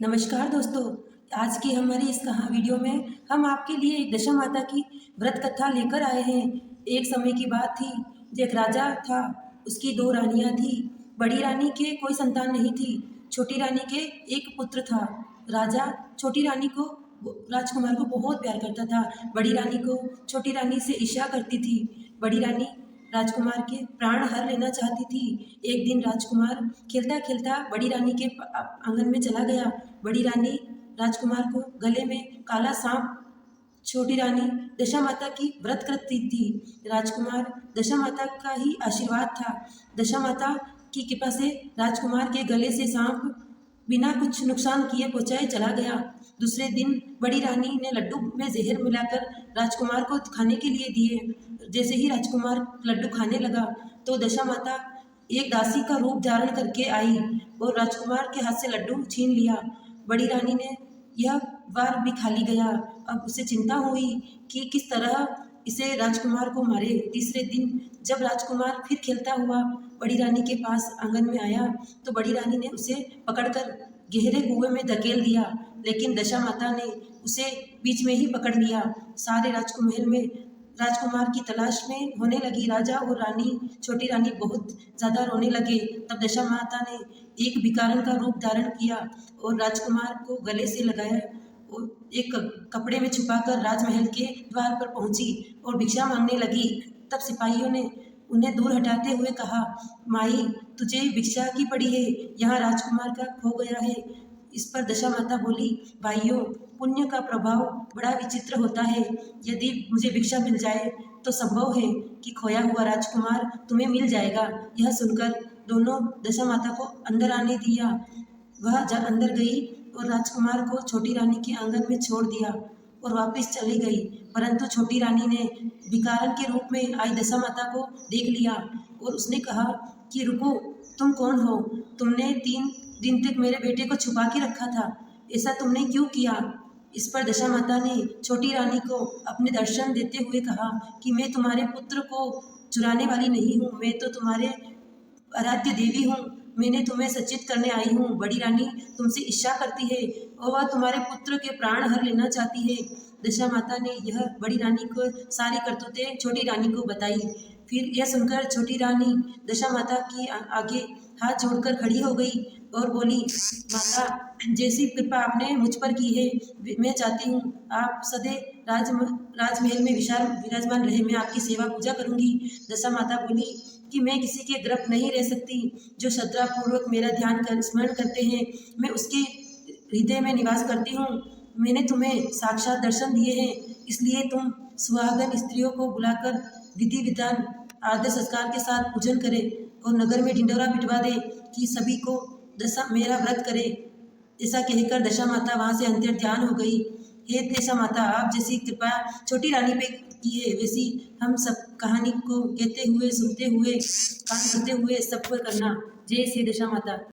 नमस्कार दोस्तों। आज की हमारी इस कहा वीडियो में हम आपके लिए एक दशा माता की व्रत कथा लेकर आए हैं। एक समय की बात थी, जो एक राजा था, उसकी दो रानियां थी। बड़ी रानी के कोई संतान नहीं थी, छोटी रानी के एक पुत्र था। राजा छोटी रानी को, राजकुमार को बहुत प्यार करता था। बड़ी रानी को छोटी रानी से ईर्ष्या करती थी। बड़ी रानी राजकुमार के प्राण हर लेना चाहती थी। एक दिन राजकुमार खेलता खेलता बड़ी रानी के आंगन में चला गया। बड़ी रानी राजकुमार को गले में काला सांप, छोटी रानी दशा माता की व्रत करती थी। राजकुमार दशा माता का ही आशीर्वाद था। दशा माता की कृपा से राजकुमार के गले से सांप बिना कुछ नुकसान किए पहुंचाए चला गया। दूसरे दिन बड़ी रानी ने लड्डू में जहर मिलाकर राजकुमार को खाने के लिए दिए। जैसे ही राजकुमार लड्डू खाने लगा तो दशा माता एक दासी का रूप धारण करके आई और राजकुमार के हाथ से लड्डू छीन लिया। बड़ी रानी ने यह बार भी खाली गया। अब उसे चिंता हुई कि किस तरह इसे राजकुमार को मारे। तीसरे दिन जब राजकुमार फिर खेलता हुआ बड़ी रानी के पास आंगन में आया तो बड़ी रानी ने उसे पकड़कर गहरे कुएं में धकेल दिया, लेकिन दशा माता ने उसे बीच में ही पकड़ लिया। सारे राजकुमहल में राजकुमार की तलाश में होने लगी। राजा और रानी, छोटी रानी बहुत ज़्यादा रोने लगे। तब दशा माता ने एक भिखारन का रूप धारण किया और राजकुमार को गले से लगाया और एक कपड़े में छुपाकर राजमहल के द्वार पर पहुंची और भिक्षा मांगने लगी। तब सिपाहियों ने उन्हें दूर हटाते हुए कहा, माई तुझे भिक्षा की पड़ी है, यहाँ राजकुमार का खो गया है। इस पर दशा माता बोली, भाइयों पुण्य का प्रभाव बड़ा विचित्र होता है। यदि मुझे भिक्षा मिल जाए तो संभव है कि खोया हुआ राजकुमार तुम्हें मिल जाएगा। यह सुनकर दोनों दशा माता को अंदर आने दिया। वह अंदर गई और राजकुमार को छोटी रानी के आंगन में छोड़ दिया और वापस चली गई। परंतु छोटी रानी ने भिखारन के रूप में आई दशा माता को देख लिया और उसने कहा कि रुको, तुम कौन हो? तुमने 3 दिन तक मेरे बेटे को छुपा के रखा था, ऐसा तुमने क्यों किया? इस पर दशा माता ने छोटी रानी को अपने दर्शन देते हुए कहा कि मैं तुम्हारे पुत्र को चुराने वाली नहीं हूँ, मैं तो तुम्हारे आराध्य देवी हूँ। मैंने तुम्हें सचेत करने आई हूँ। बड़ी रानी तुमसे ईर्ष्या करती है और वह तुम्हारे पुत्र के प्राण हर लेना चाहती है। दशा माता ने यह बड़ी रानी को सारी करतूतें छोटी रानी को बताई। फिर यह सुनकर छोटी रानी दशा माता की आगे हाथ जोड़कर खड़ी हो गई और बोली, माता जैसी कृपा आपने मुझ पर की है, मैं चाहती हूँ आप सदैव राजमहल में विराजमान रहे। मैं आपकी सेवा पूजा करूँगी। दशा माता बोली कि मैं किसी के गर्भ नहीं रह सकती। जो श्रद्धापूर्वक मेरा ध्यान कर स्मरण करते हैं, मैं उसके हृदय में निवास करती हूँ। मैंने तुम्हें साक्षात दर्शन दिए हैं, इसलिए तुम सुहागन स्त्रियों को बुलाकर विधि विधान आदर संस्कार के साथ पूजन करें और नगर में ढिंडोरा पिटवा दे कि सभी को दशा मेरा व्रत करे। ऐसा कहकर दशा माता वहाँ से अंतर ध्यान हो गई। हे दशा माता, आप जैसी कृपा छोटी रानी पे की है, वैसी हम सब कहानी को कहते हुए, सुनते हुए, काम करते हुए सब पर करना। जय श्री दशा माता।